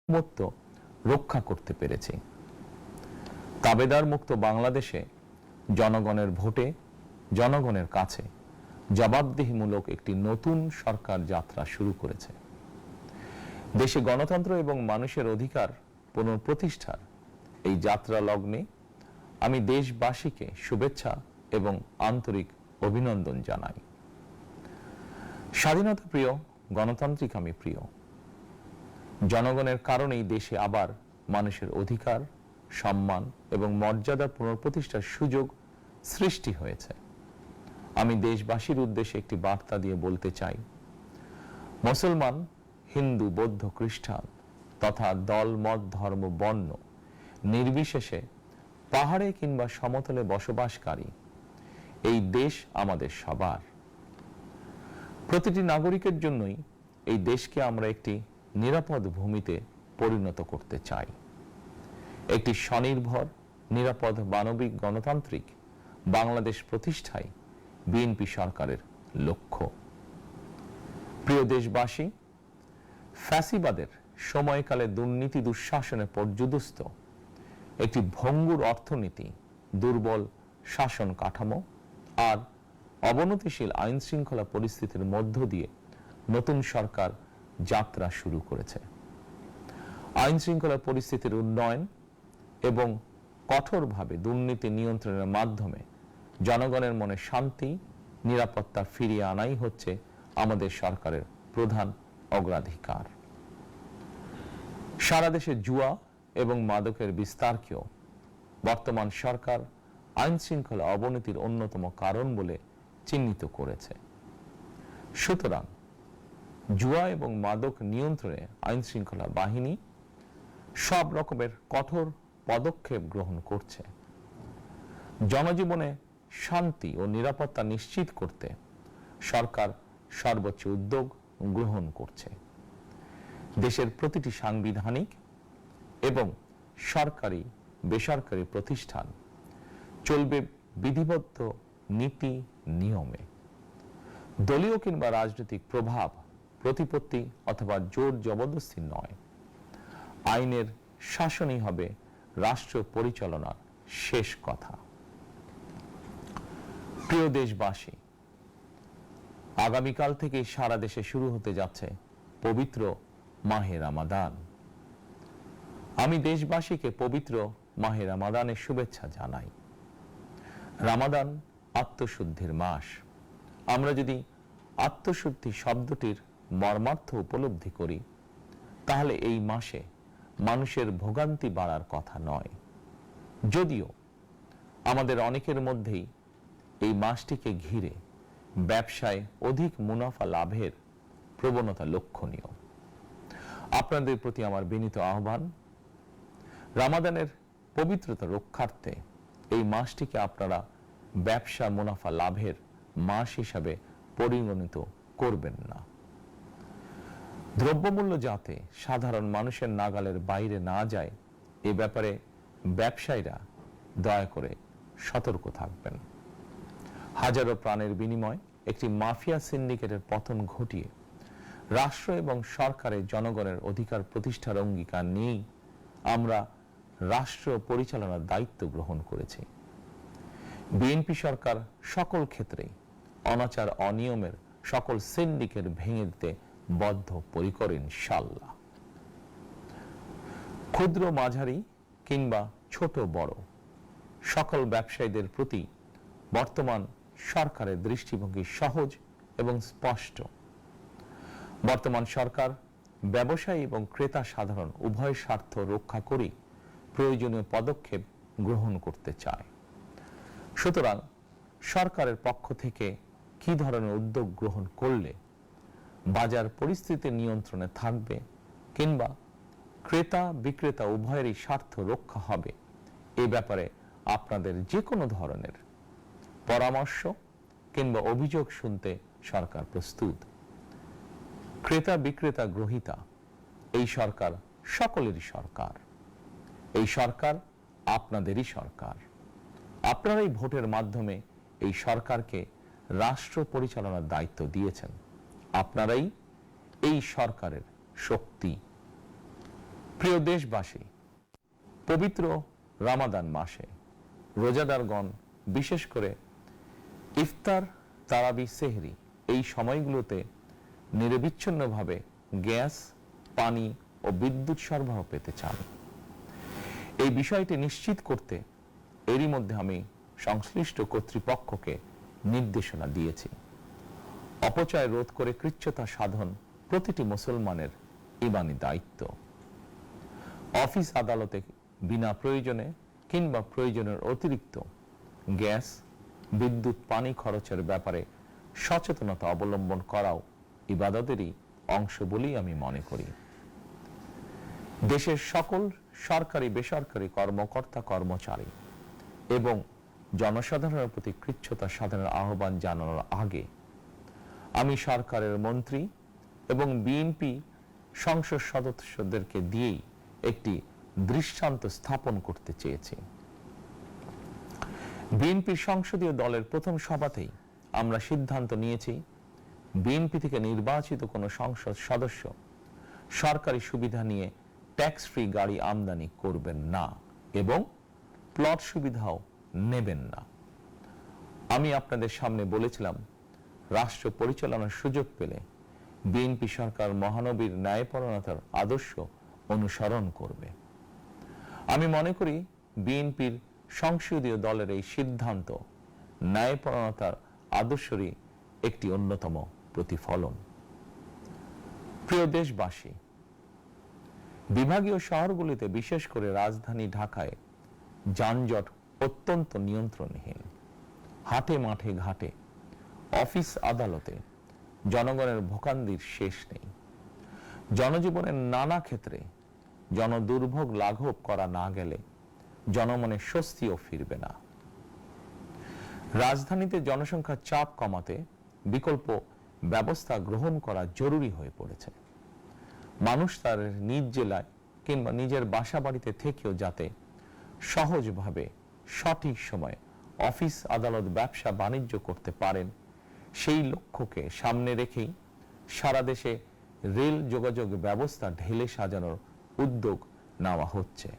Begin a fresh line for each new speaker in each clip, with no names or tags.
সার্বভৌমত্ব রক্ষা করতে পেরেছি। তাবেদার মুক্ত বাংলাদেশে জনগণের ভোটে জনগণের কাছে জবাবদিহিমূলক একটি নতুন সরকার যাত্রা শুরু করেছে। দেশে গণতন্ত্র এবং মানুষের অধিকার পুনঃপ্রতিষ্ঠার এই যাত্রা লগ্নে আমি দেশবাসীকে শুভেচ্ছা এবং আন্তরিক অভিনন্দন জানাই। স্বাধীনতা প্রিয়, গণতান্ত্রিক আমি প্রিয়। জনগণের কারণেই দেশে আবার মানুষের অধিকার, সম্মান এবং মর্যাদার পুনঃপ্রতিষ্ঠার সুযোগ সৃষ্টি হয়েছে। আমি দেশবাসীর উদ্দেশ্যে একটি বার্তা দিয়ে বলতে চাই, মুসলমান, হিন্দু, বৌদ্ধ, খ্রিস্টান তথা দল, মত, ধর্ম, বর্ণ নির্বিশেষে পাহাড়ে কিংবা সমতলে বসবাসকারী এই দেশ আমাদের সবার। প্রতিটি নাগরিকের জন্যই এই দেশকে আমরা একটি নিরাপদ ভূমিতে পরিণত করতে চাই। একটি স্বনির্ভর, নিরাপদ, মানবিক, গণতান্ত্রিক বাংলাদেশ প্রতিষ্ঠাই বিএনপি সরকারের লক্ষ্য। প্রিয় দেশবাসী, ফ্যাসিবাদের সময়কালে দুর্নীতি দুঃশাসনে পর্যুদস্ত একটি ভঙ্গুর অর্থনীতি, দুর্বল শাসন কাঠামো আর অবনতিশীল আইন শৃঙ্খলা পরিস্থিতির মধ্য দিয়ে নতুন সরকার যাত্রা শুরু করেছে। আইন শৃঙ্খলা পরিস্থিতির উন্নয়ন এবং কঠোরভাবে দুর্নীতি নিয়ন্ত্রণের মাধ্যমে জনগণের মনে শান্তি, নিরাপত্তা ফিরিয়ে আনাই হচ্ছে আমাদের সরকারের প্রধান অগ্রাধিকার। সারা দেশে জুয়া এবং মাদকের বিস্তারকেও বর্তমান সরকার আইন শৃঙ্খলা অবনতির অন্যতম কারণ বলে চিহ্নিত করেছে। সুতরাং জুয়া এবং মাদক নিয়ন্ত্রণে আইন শৃঙ্খলা বাহিনী সব রকমের কঠোর পদক্ষেপ গ্রহণ করছে। জনজীবনে শান্তি ও নিরাপত্তা নিশ্চিত করতে সরকার সর্বোচ্চ উদ্যোগ গ্রহণ করছে। দেশের প্রতিটি সাংবিধানিক এবং সরকারি বেসরকারি প্রতিষ্ঠান চলবে বিধিবদ্ধ নীতি নিয়মে। দলীয় কিংবা রাজনৈতিক প্রভাব, প্রতিপত্তি অথবা জোর জবরদস্তি নয়। আইনের শাসনই হবে রাষ্ট্র পরিচালনার শেষ কথা। প্রিয় দেশবাসী, আগামীকাল থেকে সারা দেশে শুরু হতে যাচ্ছে পবিত্র মাহে রমাদান। আমি দেশবাসীকে পবিত্র মাহে রমাদানের শুভেচ্ছা জানাই। রমাদান আত্মশুদ্ধির মাস। আমরা যদি আত্মশুদ্ধি শব্দটির মর্মার্থ উপলব্ধি করি, তাহলে এই মাসে মানুষের ভোগান্তি বাড়ার কথা নয়। যদিও আমাদের অনেকের মধ্যেই এই মাসটিকে ঘিরে ব্যবসায় অধিক মুনাফা লাভের প্রবণতা লক্ষণীয়। আপনাদের প্রতি আমার বিনীত আহ্বান, রমাদানের পবিত্রতা রক্ষার্থে এই মাসটিকে আপনারা ব্যবসা মুনাফা লাভের মাস হিসাবে পরিগণিত করবেন না। দ্রব্যমূল্য যাতে সাধারণ মানুষের নাগালের বাইরে না যায়, এ ব্যাপারে ব্যবসায়ীরা দয়া করে সতর্ক থাকবেন। হাজারো প্রাণের বিনিময়ে একটি মাফিয়া সিন্ডিকেটের পতন ঘটিয়ে রাষ্ট্র এবং সরকারের জনগণের অধিকার প্রতিষ্ঠার অঙ্গীকার নিয়েই আমরা রাষ্ট্র পরিচালনার দায়িত্ব গ্রহণ করেছি। বিএনপি সরকার সকল ক্ষেত্রেই অনাচার অনিয়মের সকল সিন্ডিকেট ভেঙে দিতে বদ্ধপরিকর ইনশাআল্লাহ। ক্ষুদ্র, মাঝারি কিংবা ছোট বড় সকল ব্যবসায়ীদের প্রতি বর্তমান সরকারের দৃষ্টিভঙ্গি সহজ এবং স্পষ্ট। বর্তমান সরকার ব্যবসায়ী এবং ক্রেতা সাধারণ উভয় স্বার্থ রক্ষা করে প্রয়োজনীয় পদক্ষেপ গ্রহণ করতে চায়। সুতরাং সরকারের পক্ষ থেকে কি ধরনের উদ্যোগ গ্রহণ করলে বাজার পরিস্থিতি নিয়ন্ত্রণে থাকবে কিংবা ক্রেতা বিক্রেতা উভয়েরই স্বার্থ রক্ষা হবে, এ ব্যাপারে আপনাদের যে কোনো ধরনের পরামর্শ কিংবা অভিযোগ শুনতে সরকার প্রস্তুত। ক্রেতা বিক্রেতা গ্রহীতা এই সরকার সকলেরই সরকার। এই সরকার আপনাদেরই সরকার। আপনারাই ভোটের মাধ্যমে এই সরকারকে রাষ্ট্র পরিচালনার দায়িত্ব দিয়েছেন। আপনারাই এই সরকারের শক্তি। প্রিয় দেশবাসী, পবিত্র রমাদান মাসে রোজাদারগণ বিশেষ করে ইফতার, তারাবি, সেহরি এই সময়গুলোতে নিরবিচ্ছিন্নভাবে গ্যাস, পানি ও বিদ্যুৎ সরবরাহ পেতে চান। এই বিষয়টি নিশ্চিত করতে এরই মধ্যে আমি সংশ্লিষ্ট কর্তৃপক্ষকে নির্দেশনা দিয়েছি। অপচয় রোধ করে কৃচ্ছ্রতা সাধন প্রতিটি মুসলমানের ঈমানি দায়িত্ব। অফিস আদালতে বিনা প্রয়োজনে কিংবা প্রয়োজনের অতিরিক্ত গ্যাস, বিদ্যুৎ, পানি খরচের ব্যাপারে সচেতনতা অবলম্বন করাও ইবাদতেরই অংশ বলেই আমি মনে করি। দেশের সকল সরকারি, বেসরকারি কর্মকর্তা, কর্মচারী এবং জনসাধারণের প্রতি কৃচ্ছ্রতা সাধনের আহ্বান জানানোর আগে আমি সরকারের মন্ত্রী এবং বিএনপি সংসদ সদস্যদেরকে দিয়েই একটি দৃষ্টান্ত স্থাপন করতে চেয়েছি। বিএনপির সংসদীয় দলের প্রথম সভাতেই আমরা সিদ্ধান্ত নিয়েছি, বিএনপি থেকে নির্বাচিত কোনো সংসদ সদস্য সরকারি সুবিধা নিয়ে ট্যাক্স ফ্রি গাড়ি আমদানি করবেন না এবং প্লট সুবিধাও নেবেন না। আমি আপনাদের সামনে বলেছিলাম, রাষ্ট্র পরিচালনার সুযোগ পেলে বিএনপি সরকার মহানবীর ন্যায়পরায়ণতার আদর্শ অনুসরণ করবে। আমি মনে করি বিএনপির সংসদীয় দলের এই সিদ্ধান্ত ন্যায়পরায়ণতার আদর্শেরই একটি অন্যতম প্রতিফলন। প্রিয় দেশবাসী, বিভাগীয় শহরগুলিতে বিশেষ করে রাজধানী ঢাকায় যানজট অত্যন্ত নিয়ন্ত্রণহীন। হাটে, মাঠে, ঘাটে, অফিস, আদালতে জনগণের ভোগান্তির শেষ নেই। জনজীবনের নানা ক্ষেত্রে জনদুর্ভোগ লাঘব করা না গেলে জনমনে স্বস্তিও ফিরবে না। রাজধানীতে জনসংখ্যার চাপ কমাতে বিকল্প ব্যবস্থা গ্রহণ করা জরুরি হয়ে পড়েছে। মানুষ তার নিজ জেলায় কিংবা নিজের বাসা বাড়িতে থেকেও যাতে সহজভাবে সঠিক সময়ে অফিস, আদালত, ব্যবসা বাণিজ্য করতে পারেন, সেই লক্ষ্যকে সামনে রেখেই সারা দেশে রেল যোগাযোগ ব্যবস্থা ঢেলে সাজানোর উদ্যোগ নেওয়া হচ্ছে।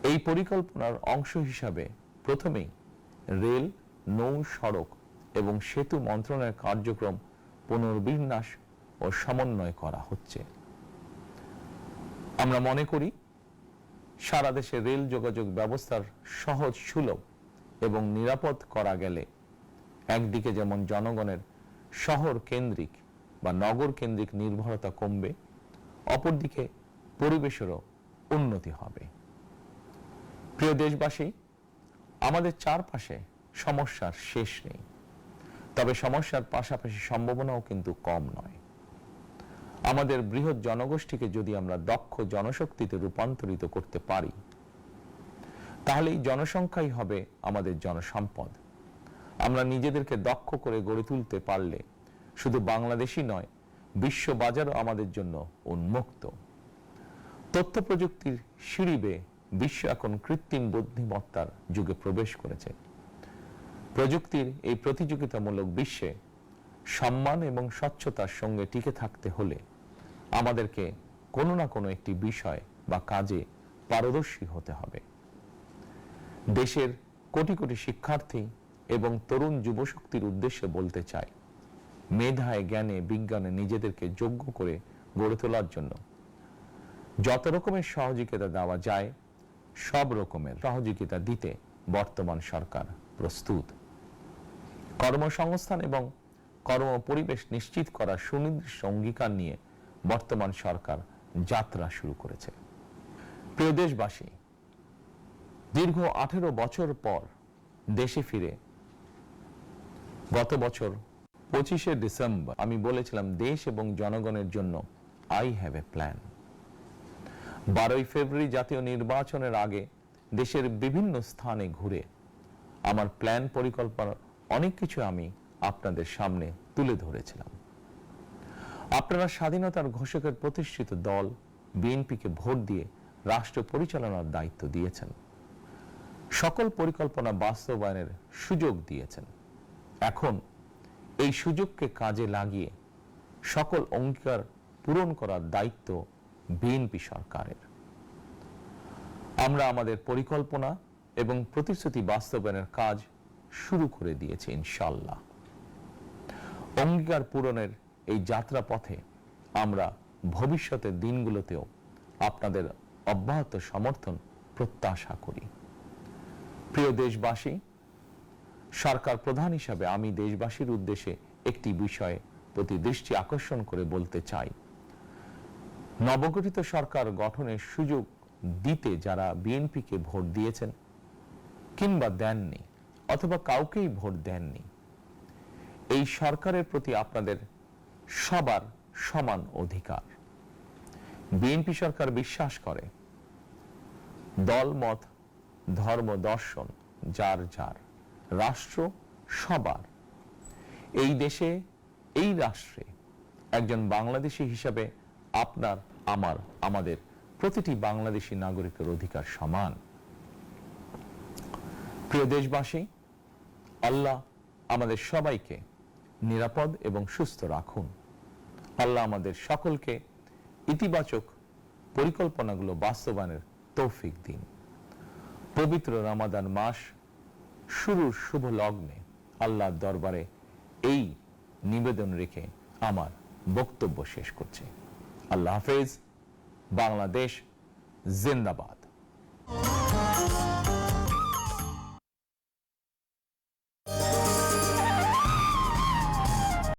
এই পরিকল্পনার অংশ হিসাবে প্রথমেই রেল, নৌ, সড়ক এবং সেতু মন্ত্রণালয়ের কার্যক্রম পুনর্বিন্যাস ও সমন্বয় করা হচ্ছে। আমরা মনে করি সারা দেশে রেল যোগাযোগ ব্যবস্থার সহজ, সুলভ এবং নিরাপদ করা গেলে একদিকে যেমন জনগণের শহর কেন্দ্রিক বা নগর কেন্দ্রিক নির্ভরতা কমবে, অপরদিকে পরিবেশেরও উন্নতি হবে। প্রিয় দেশবাসী, আমাদের চারপাশে সমস্যার শেষ নেই, তবে সমস্যার পাশাপাশি সম্ভাবনাও কিন্তু কম নয়। আমাদের বৃহৎ জনগোষ্ঠীকে যদি আমরা দক্ষ জনশক্তিতে রূপান্তরিত করতে পারি, তাহলে এই জনসংখ্যাই হবে আমাদের জনসম্পদ। আমরা নিজেদেরকে দক্ষ করে গড়ে তুলতে পারলে শুধু বাংলাদেশই নয়, বিশ্ব বাজারও আমাদের জন্য উন্মুক্ত। তথ্য প্রযুক্তির সিঁড়ি বেয়ে বিশ্ব এখন কৃত্রিম বুদ্ধিমত্তার যুগে প্রবেশ করেছে। প্রযুক্তির এই প্রতিযোগিতামূলক বিশ্বে সম্মান এবং স্বচ্ছতার সঙ্গে টিকে থাকতে হলে আমাদেরকে কোনো না কোনো একটি বিষয় বা কাজে পারদর্শী হতে হবে। দেশের কোটি কোটি শিক্ষার্থী এবং তরুণ যুবশক্তির উদ্দেশ্যে বলতে চাই, মেধায়, জ্ঞানে, বিজ্ঞানে নিজেদেরকে যোগ্য করে গড়ে তোলার জন্য যত রকমের সহযোগিতা দেওয়া যায় সব রকমের সহযোগিতা দিতে বর্তমান সরকার প্রস্তুত। কর্মসংস্থান এবং কর্ম পরিবেশ নিশ্চিত করার সুনির্দিষ্ট অঙ্গীকার নিয়ে বর্তমান সরকার যাত্রা শুরু করেছে। প্রিয় দেশবাসী, দীর্ঘ 18 বছর পর দেশে ফিরে গত বছর 25শে ডিসেম্বর আমি বলেছিলাম, দেশ এবং জনগণের জন্য আই হ্যাভ এ প্ল্যান। 12ই ফেব্রুয়ারি জাতীয় নির্বাচনের আগে দেশের বিভিন্ন স্থানে ঘুরে আমার প্ল্যান, পরিকল্পনার অনেক কিছু আমি আপনাদের সামনে তুলে ধরেছিলাম। আপনারা স্বাধীনতার ঘোষকের প্রতিষ্ঠিত দল বিএনপিকে ভোট দিয়ে রাষ্ট্র পরিচালনার দায়িত্ব দিয়েছেন, সকল পরিকল্পনা বাস্তবায়নের সুযোগ দিয়েছেন। এখন এই সুযোগকে কাজে লাগিয়ে সকল অঙ্গীকার পূরণ করার দায়িত্ব বিএনপি সরকারের। আমরা আমাদের পরিকল্পনা এবং প্রতিশ্রুতি বাস্তবায়নের কাজ শুরু করে দিয়েছি ইনশাআল্লাহ। অঙ্গীকার পূরণের এই যাত্রা পথে আমরা ভবিষ্যতের দিনগুলোতেও আপনাদের অব্যাহত সমর্থন প্রত্যাশা করি। প্রিয় দেশবাসী, সরকার প্রধান হিসাবে আমি দেশবাসীর উদ্দেশ্যে একটি বিষয়ে প্রতি দৃষ্টি আকর্ষণ করে বলতে চাই। নবগঠিত সরকার গঠনের সুযোগ দিতে যারা বিএনপিকে ভোট দিয়েছেন কিংবা দেননি অথবা কাউকেই ভোট দেননি, এই সরকারের প্রতি আপনাদের সবার সমান অধিকার। বিএনপি সরকার বিশ্বাস করে দল মত ধর্ম দর্শন যার যার, রাষ্ট্র সবার। এই দেশে এই রাষ্ট্রে একজন বাংলাদেশী হিসাবে আপনার আমার আমাদের প্রতিটি বাংলাদেশী নাগরিকের অধিকার সমান। প্রিয় দেশবাসী, আল্লাহ আমাদের সবাইকে নিরাপদ এবং সুস্থ রাখুন। আল্লাহ আমাদের সকলকে ইতিবাচক পরিকল্পনাগুলো বাস্তবায়নের তৌফিক দিন। পবিত্র রমাদান মাস শুরুর শুভ লগ্নে আল্লাহর দরবারে এই নিবেদন রেখে আমার বক্তব্য শেষ করছি। আল্লাহ হাফেজ। বাংলাদেশ জিন্দাবাদ।